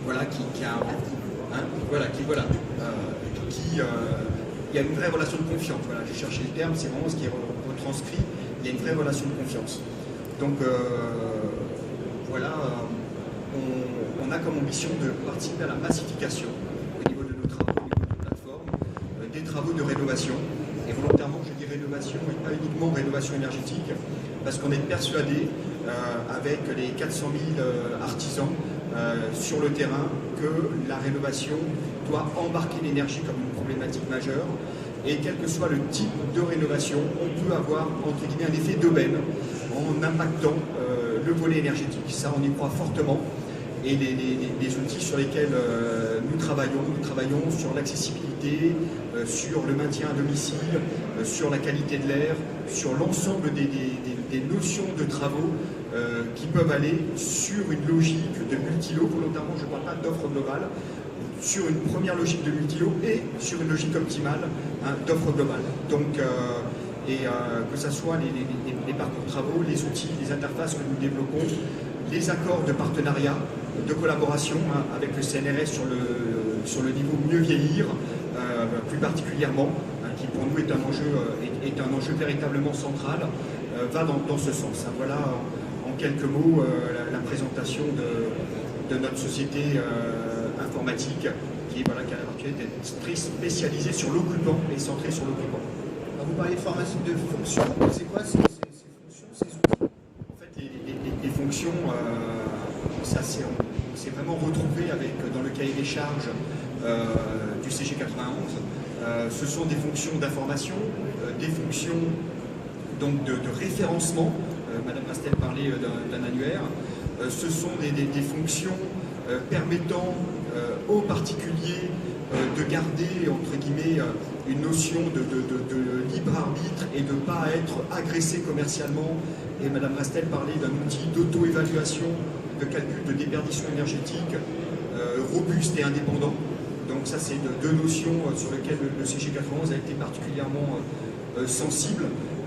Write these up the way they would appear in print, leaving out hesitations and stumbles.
voilà, qui a, hein, voilà, il y a une vraie relation de confiance. Voilà, j'ai cherché le terme, c'est vraiment ce qui est retranscrit. Il y a une vraie relation de confiance. Donc voilà, on a comme ambition de participer à la massification au niveau de nos travaux, au niveau de nos plateformes, des travaux de rénovation. Et volontairement, je dis rénovation et pas uniquement rénovation énergétique, parce qu'on est persuadé, avec les 400 000 artisans sur le terrain, que la rénovation doit embarquer l'énergie comme une problématique majeure. Et quel que soit le type de rénovation, on peut avoir, entre guillemets, un effet d'aubaine en impactant le volet énergétique. Ça, on y croit fortement. Et les outils sur lesquels nous travaillons sur l'accessibilité, sur le maintien à domicile, sur la qualité de l'air, sur l'ensemble des notions de travaux qui peuvent aller sur une logique de multilo. Volontairement, je ne parle pas d'offre globale, sur une première logique de multilo et sur une logique optimale, hein, d'offre globale. Donc, que ce soit les parcours travaux, les outils, les interfaces que nous développons, les accords de partenariat, de collaboration, hein, avec le CNRS sur le niveau mieux vieillir, plus particulièrement, hein, qui pour nous est un enjeu véritablement central, va dans ce sens. Hein. Voilà en quelques mots la présentation de notre société informatique qui est, voilà, qui à l'heure actuelle est très spécialisée sur l'occupant et centrée sur l'occupant. Vous parlez de formation de fonctions, c'est quoi ces fonctions, ces outils? En fait, les fonctions, ça c'est vraiment retrouvé dans le cahier des charges du CG 91. Ce sont des fonctions d'information, des fonctions donc de référencement. Madame Mastel parlait d'un annuaire. Ce sont des fonctions permettant aux particuliers de garder, entre guillemets, une notion de libre arbitre et de ne pas être agressé commercialement. Et Madame Mastel parlait d'un outil d'auto-évaluation, de calcul de déperdition énergétique robuste et indépendant. Donc ça, c'est deux notions sur lesquelles le CG 91 a été particulièrement sensible.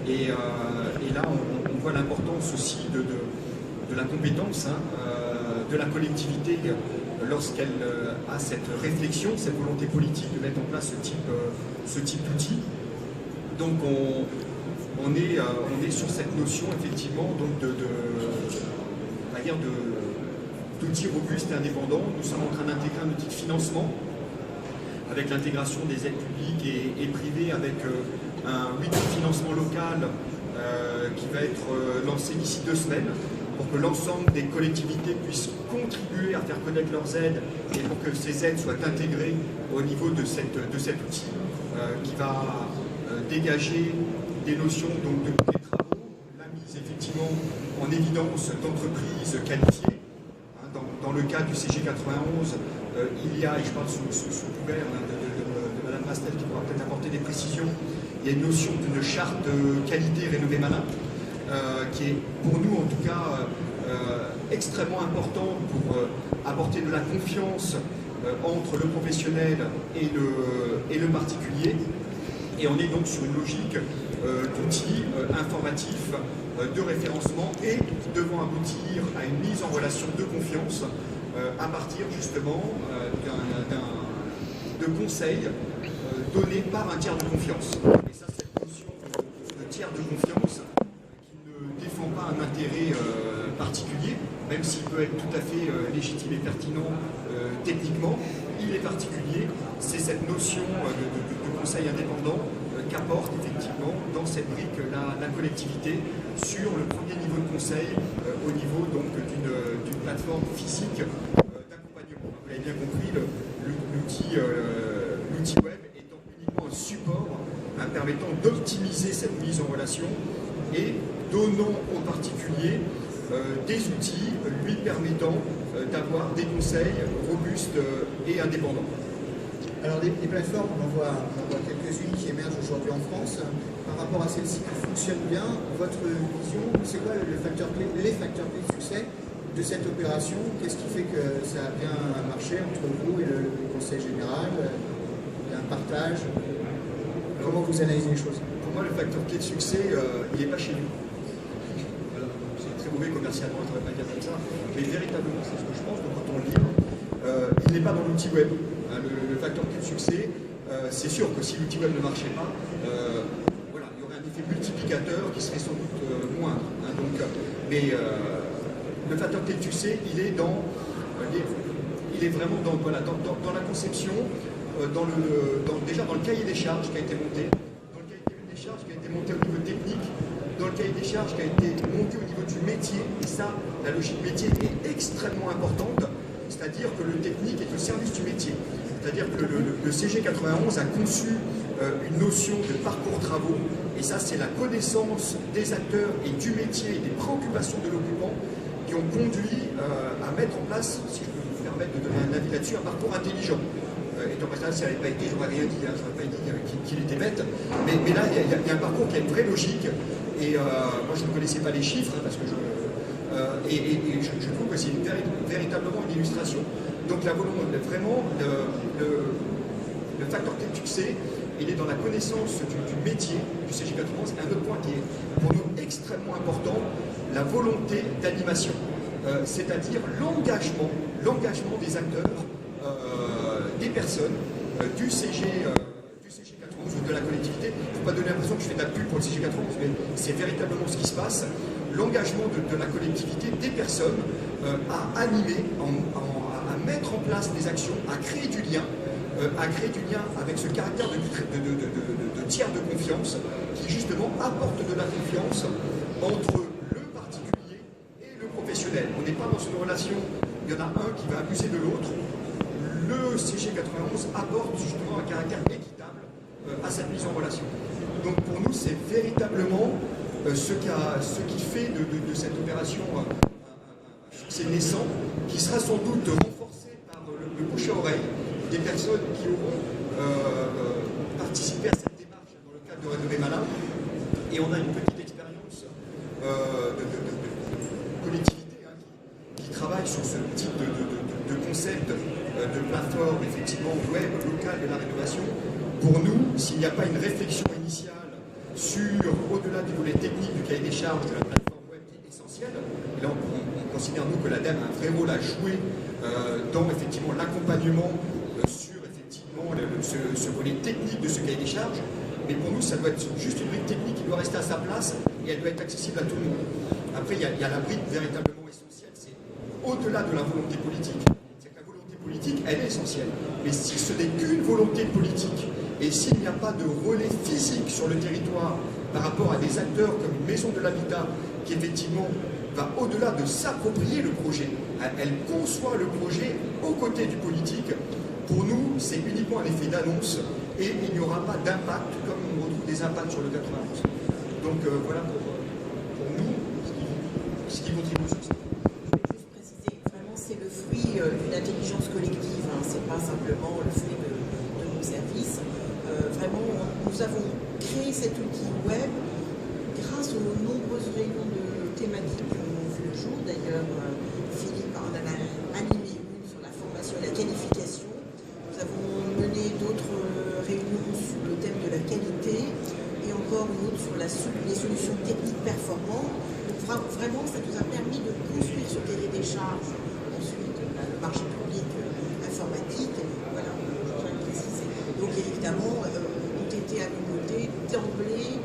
Et là, on voit l'importance aussi de la compétence, hein, de la collectivité, lorsqu'elle a cette réflexion, cette volonté politique de mettre en place ce type d'outil. Donc on est sur cette notion effectivement d'outils robustes et indépendants. Nous sommes en train d'intégrer un outil de financement avec l'intégration des aides publiques et privées, avec un financement local qui va être lancé d'ici 2 semaines, pour que l'ensemble des collectivités puissent contribuer à faire connaître leurs aides et pour que ces aides soient intégrées au niveau de cet outil qui va dégager des notions donc, de travaux, la mise effectivement en évidence d'entreprises qualifiées. Dans le cas du CG 91, il y a, et je parle sous couvert de Mme Mastel qui pourra peut-être apporter des précisions, il y a une notion d'une charte de qualité rénovée Malin, qui est pour nous en tout cas extrêmement important pour apporter de la confiance entre le professionnel et le particulier. Et on est donc sur une logique d'outils informatifs, de référencement et devant aboutir à une mise en relation de confiance à partir justement de conseils donnés par un tiers de confiance. Et ça, cette notion de tiers de confiance qui ne défend pas un intérêt particulier, même s'il peut être tout à fait légitime et pertinent techniquement, il est particulier. C'est cette notion de conseil indépendant qu'apporte effectivement dans cette brique la collectivité sur le premier niveau de conseil au niveau donc d'une plateforme physique d'accompagnement. Vous l'avez bien compris, l'outil web étant uniquement un support permettant d'optimiser cette mise en relation et donnant aux particuliers des outils lui permettant d'avoir des conseils robustes et indépendants. Alors les plateformes, on en voit quelques-unes qui émergent aujourd'hui en France. Par rapport à celles-ci qui fonctionnent bien, votre vision, c'est quoi les facteurs clés de succès de cette opération? Qu'est-ce qui fait que ça a bien marché entre vous et le Conseil général? Il y a un partage? Comment vous analysez les choses? Pour moi, le facteur clé de succès, il n'est pas chez nous. Voilà, c'est très beau. mauvais commercialement, je ne devrais pas dire comme ça, mais véritablement, c'est ce que je pense, donc quand on le lit, il n'est pas dans l'outil web. Hein, le facteur clé de succès, c'est sûr que si l'outil web ne marchait pas, voilà, il y aurait un effet multiplicateur qui serait sans doute moindre. Hein, donc, mais le facteur clé de succès, il est vraiment dans, voilà, dans la conception, déjà dans le cahier des charges qui a été monté, dans le cahier des charges qui a été monté au niveau technique, dans le cahier des charges qui a été monté au niveau du métier, et ça, la logique métier est extrêmement importante, c'est-à-dire que le technique est au service du métier. C'est-à-dire que le CG 91 a conçu une notion de parcours travaux, et ça, c'est la connaissance des acteurs et du métier et des préoccupations de l'occupant qui ont conduit à mettre en place, si je peux vous permettre de donner un avis là-dessus, un parcours intelligent. Et donc, si ça n'avait pas été, je n'aurais rien dit, hein, je n'aurais pas dit qu'il était bête, mais là, il y a un parcours qui a une vraie logique, et moi, je ne connaissais pas les chiffres, hein, parce que je trouve que c'est véritablement une illustration. Donc, la volonté, vraiment, le facteur clé de succès, il est dans la connaissance du métier du CG91. Un autre point qui est pour nous extrêmement important, la volonté d'animation, c'est-à-dire l'engagement des acteurs, des personnes, du CG91 ou de la collectivité. Il ne faut pas donner l'impression que je fais de la pub pour le CG91, mais c'est véritablement ce qui se passe. L'engagement de la collectivité, des personnes, à animer, à mettre en place des actions, à créer du lien avec ce caractère de tiers de confiance qui justement apporte de la confiance entre le particulier et le professionnel. On n'est pas dans une relation, il y en a un qui va abuser de l'autre. Le CG91 apporte justement un caractère équitable à cette mise en relation. Donc pour nous, c'est véritablement ce qui fait de cette opération un succès naissant, qui sera sans doute renforcé par le bouche à oreille des personnes qui auront participé à cette démarche dans le cadre de Rénover Malin. Et on a une petite expérience de collectivité qui travaille sur ce type de concept de plateforme, effectivement, web, locale de la rénovation. Pour nous, s'il n'y a pas une réflexion initiale sur, au-delà du volet technique du cahier des charges de la plateforme web qui est essentielle, et là on considère, nous, que l'ADEME a un vrai rôle à jouer dans, effectivement, l'accompagnement sur, effectivement, ce volet technique de ce cahier des charges, mais pour nous, ça doit être juste une brique technique qui doit rester à sa place et elle doit être accessible à tout le monde. Après, il y a la brique véritablement essentielle, c'est au-delà de la volonté politique. C'est que la volonté politique, elle est essentielle. Mais si ce n'est qu'une volonté politique, et s'il n'y a pas de relais physique sur le territoire par rapport à des acteurs comme une maison de l'habitat qui, effectivement, va au-delà de s'approprier le projet, elle conçoit le projet aux côtés du politique. Pour nous, c'est uniquement un effet d'annonce et il n'y aura pas d'impact comme on retrouve des impacts sur le 91. Donc voilà pour nous ce qui contribue au succès. Je vais juste préciser, vraiment c'est le fruit d'une intelligence collective, hein. C'est pas simplement le fruit de nos services. Vraiment, nous avons créé cet outil web grâce aux nombreuses réunions de thématiques qui ont vu le jour. D'ailleurs, Philippe en a animé une sur la formation et la qualification. Nous avons mené d'autres réunions sur le thème de la qualité et encore une autre sur les solutions techniques performantes. Donc, vraiment, ça nous a permis de construire ce cahier des charges, ensuite le marché public informatique. Voilà, je tiens à le préciser. Donc évidemment, ont été à nos côtés d'emblée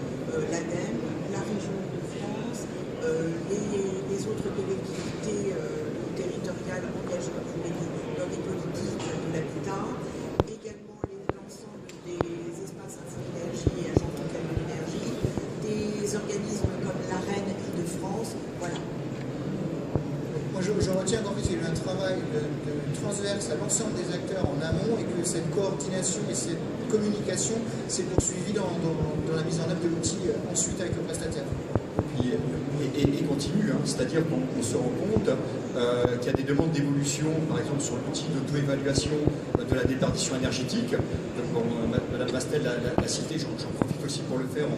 l'ADEME, la région de France, les autres collectivités territoriales engagées dans les politiques de l'habitat, également l'ensemble des espaces Info-Énergie et agents locaux de l'énergie, des organismes comme l'AREN Île-de-France, voilà. Moi, je retiens qu'en fait, il y a eu un travail transverse à l'ensemble des acteurs en amont et que cette coordination et cette communication s'est poursuivie dans la mise en œuvre de l'outil ensuite avec le prestataire. Et continue, hein. C'est-à-dire qu'on se rend compte qu'il y a des demandes d'évolution, par exemple sur l'outil d'auto-évaluation de la déperdition énergétique. Donc, Madame Bastel l'a cité, j'en profite aussi pour le faire.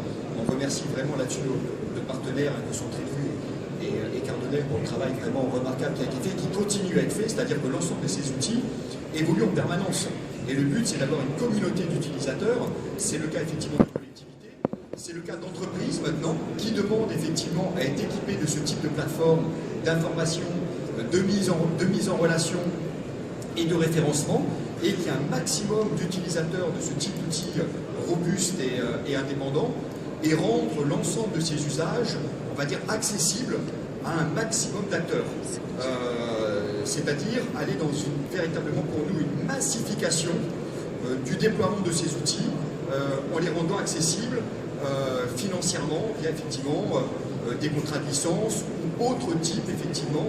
On remercie vraiment là-dessus nos partenaires que sont Trévu et Cardonnel pour le travail vraiment remarquable qui a été fait, qui continue à être fait, c'est-à-dire que l'ensemble de ces outils évoluent en permanence. Et le but, c'est d'avoir une communauté d'utilisateurs. C'est le cas effectivement de collectivités, c'est le cas d'entreprises maintenant qui demandent effectivement à être équipées de ce type de plateforme d'information, de mise en relation et de référencement, et qu'il y a un maximum d'utilisateurs de ce type d'outils robustes et indépendants, et rendre l'ensemble de ces usages, on va dire, accessibles à un maximum d'acteurs. C'est-à-dire aller dans véritablement pour nous une massification du déploiement de ces outils en les rendant accessibles financièrement via effectivement des contrats de licence ou autre type effectivement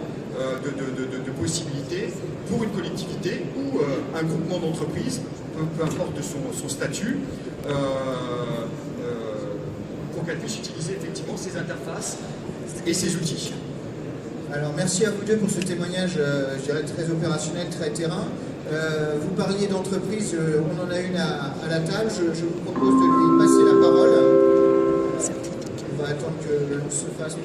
de possibilités pour une collectivité ou un groupement d'entreprises, peu importe son statut, pour qu'elle puisse utiliser effectivement ces interfaces et ces outils. Alors merci à vous deux pour ce témoignage, je dirais très opérationnel, très terrain. Vous parliez d'entreprise, on en a une à la table, je vous propose de lui passer la parole. On va attendre que l'on se fasse.